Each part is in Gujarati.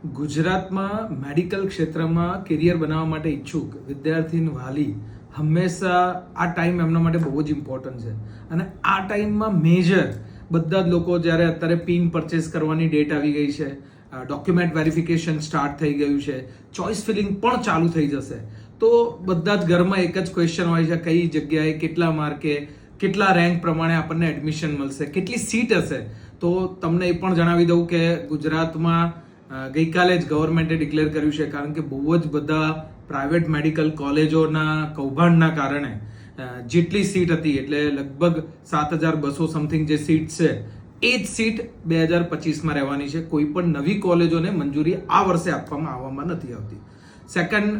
ગુજરાતમાં મેડિકલ ક્ષેત્રમાં કેરિયર બનાવવા માટે ઈચ્છુક વિદ્યાર્થીની વાલી હંમેશા આ ટાઈમ એમના માટે બહુ જ ઇમ્પોર્ટન્ટ છે. અને આ ટાઈમમાં મેજર બધા જ લોકો જ્યારે અત્યારે પિન પરચેસ કરવાની ડેટ આવી ગઈ છે, ડોક્યુમેન્ટ વેરિફિકેશન સ્ટાર્ટ થઈ ગયું છે, ચોઇસ ફિલિંગ પણ ચાલુ થઈ જશે, તો બધા જ ઘરમાં એક જ ક્વેશ્ચન હોય છે, કઈ જગ્યાએ કેટલા માર્કે કેટલા રેન્ક પ્રમાણે આપણને એડમિશન મળશે, કેટલી સીટ હશે. તો તમને એ પણ જણાવી દઉં કે ગુજરાતમાં ગઈકાલે જ ગવર્મેન્ટે ડિક્લેર કર્યું છે, કારણ કે બહુ જ બધા પ્રાઇવેટ મેડિકલ કોલેજોના કૌભાંડના કારણે જેટલી સીટ હતી એટલે લગભગ 7,200 સમથિંગ જે સીટ છે એ જ સીટ 2025માં રહેવાની છે. કોઈ પણ નવી કોલેજોને મંજૂરી આ વર્ષે આવવામાં નથી આવતી. સેકન્ડ,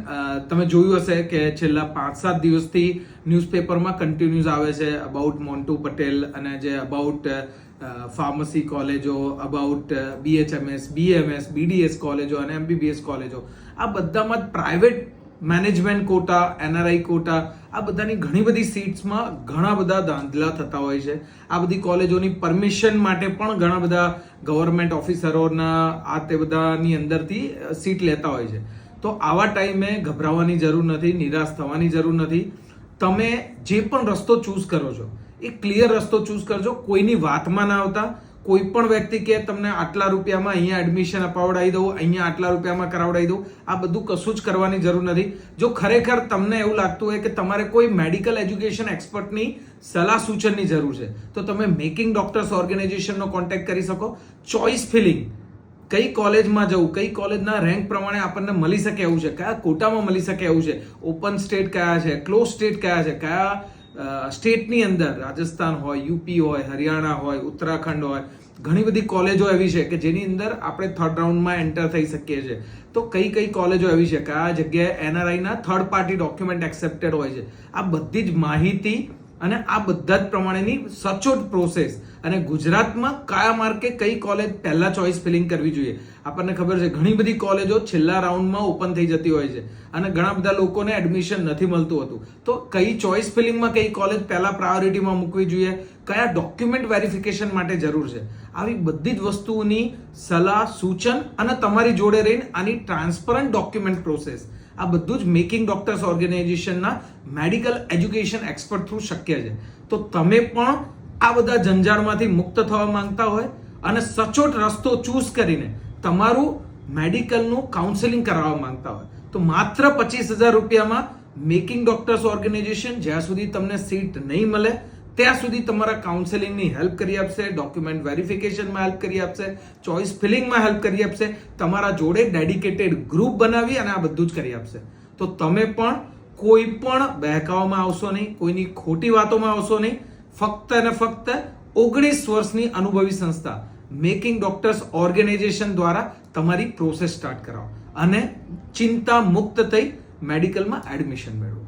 તમે જોયું હશે કે છેલ્લા 5-7 દિવસથી ન્યૂઝપેપરમાં કન્ટિન્યુઝ આવે છે અબાઉટ મોન્ટુ પટેલ અને જે અબાઉટ ફાર્મસી કોલેજો, અબાઉટ BHMS, BMS, BDS કોલેજો અને MBBS કોલેજો. આ બધામાં જ private management quota, NRI quota, આ બધાની ઘણી બધી સીટ્સમાં ઘણા બધા ધાંધલા થતા હોય છે. આ બધી કોલેજોની પરમિશન માટે પણ ઘણા બધા ગવર્મેન્ટ ઓફિસરોના આ તે બધાની અંદરથી સીટ લેતા હોય છે. તો આવા ટાઈમે ગભરાવાની જરૂર નથી, નિરાશ થવાની જરૂર નથી. તમે જે પણ રસ્તો ચૂઝ કરો છો એ ક્લિયર રસ્તો ચૂઝ કરજો. કોઈની વાતમાં ના આવતા. કોઈ પણ વ્યક્તિ કે તમને આટલા રૂપિયામાં અહીંયા એડમિશન અપાવડાવી દઉં, અહીંયા આટલા રૂપિયામાં કરાવડાવી દઉં, આ બધું કશું જ કરવાની જરૂર નથી. જો ખરેખર તમને એવું લાગતું હોય કે તમારે કોઈ મેડિકલ એજ્યુકેશન એક્સપર્ટની સલાહ સૂચનની જરૂર છે, તો તમે મેકિંગ ડોક્ટર્સ ઓર્ગેનાઇઝેશનનો કોન્ટેક્ટ કરી શકો. ચોઇસ ફિલિંગ, કઈ કોલેજમાં જવું, કઈ કોલેજના રેન્ક પ્રમાણે આપણને મળી શકે એવું છે, કયા કોટામાં મળી શકે એવું છે, ઓપન સ્ટેટ કયા છે, ક્લોઝ સ્ટેટ કયા છે, કયા સ્ટેટની અંદર રાજસ્થાન હોય, યુપી હોય, હરિયાણા હોય, ઉત્તરાખંડ હોય, ઘણી બધી કોલેજો એવી છે કે જેની અંદર આપણે થર્ડ રાઉન્ડમાં એન્ટર થઈ શકીએ છીએ. તો કઈ કઈ કોલેજો એવી છે, કયા જગ્યાએ NRI ના થર્ડ પાર્ટી ડોક્યુમેન્ટ એક્સેપ્ટેડ હોય છે, આ બધી જ માહિતી અને આ બધા જ પ્રમાણેની સચોટ પ્રોસેસ અને ગુજરાતમાં કયા માર્કે કઈ કોલેજ પહેલા ચોઇસ ફિલિંગ કરવી જોઈએ. આપણને ખબર છે ઘણી બધી કોલેજો છેલ્લા રાઉન્ડમાં ઓપન થઈ જતી હોય છે અને ઘણા બધા લોકોને એડમિશન નથી મળતું હતું. તો કઈ ચોઇસ ફિલિંગમાં કઈ કોલેજ પહેલા પ્રાયોરિટીમાં મૂકવી જોઈએ, કયા ડોક્યુમેન્ટ વેરિફિકેશન માટે જરૂર છે, આવી બધી જ વસ્તુઓની સલાહ સૂચન અને તમારી જોડે રહીને આની ટ્રાન્સપરન્ટ ડોક્યુમેન્ટ પ્રોસેસ, આ બધું જ મેકિંગ ડોક્ટર્સ ઓર્ગેનાઇઝેશનના મેડિકલ એજ્યુકેશન એક્સપર્ટ થ્રુ શક્ય છે. તો તમે પણ આ બધા જંજાળમાંથી મુક્ત થવા માંગતા હોય અને સચોટ રસ્તો ચૂઝ કરીને તમારું મેડિકલનું કાઉન્સેલિંગ કરાવવા માંગતા હોય તો માત્ર 25,000 રૂપિયામાં મેકિંગ ડોક્ટર્સ ઓર્ગેનાઇઝેશન જ્યાં સુધી તમને સીટ નહીં મળે ત્યાં સુધી તમારા કાઉન્સેલિંગની હેલ્પ કરી આપશે, ડોક્યુમેન્ટ વેરિફિકેશનમાં હેલ્પ કરી આપશે, ચોઇસ ફિલિંગમાં હેલ્પ કરી આપશે, તમારા જોડે ડેડિકેટેડ ગ્રુપ બનાવી અને આ બધું જ કરી આપશે. તો તમે પણ કોઈ પણ બહેકાવામાં આવશો નહીં, કોઈની ખોટી વાતોમાં આવશો નહીં. ફક્ત અને ફક્ત 19 વર્ષની અનુભવી સંસ્થા મેકિંગ ડોક્ટર્સ ઓર્ગેનાઇઝેશન દ્વારા તમારી પ્રોસેસ સ્ટાર્ટ કરાવો અને ચિંતા મુક્ત થઈ મેડિકલમાં એડમિશન મેળવો.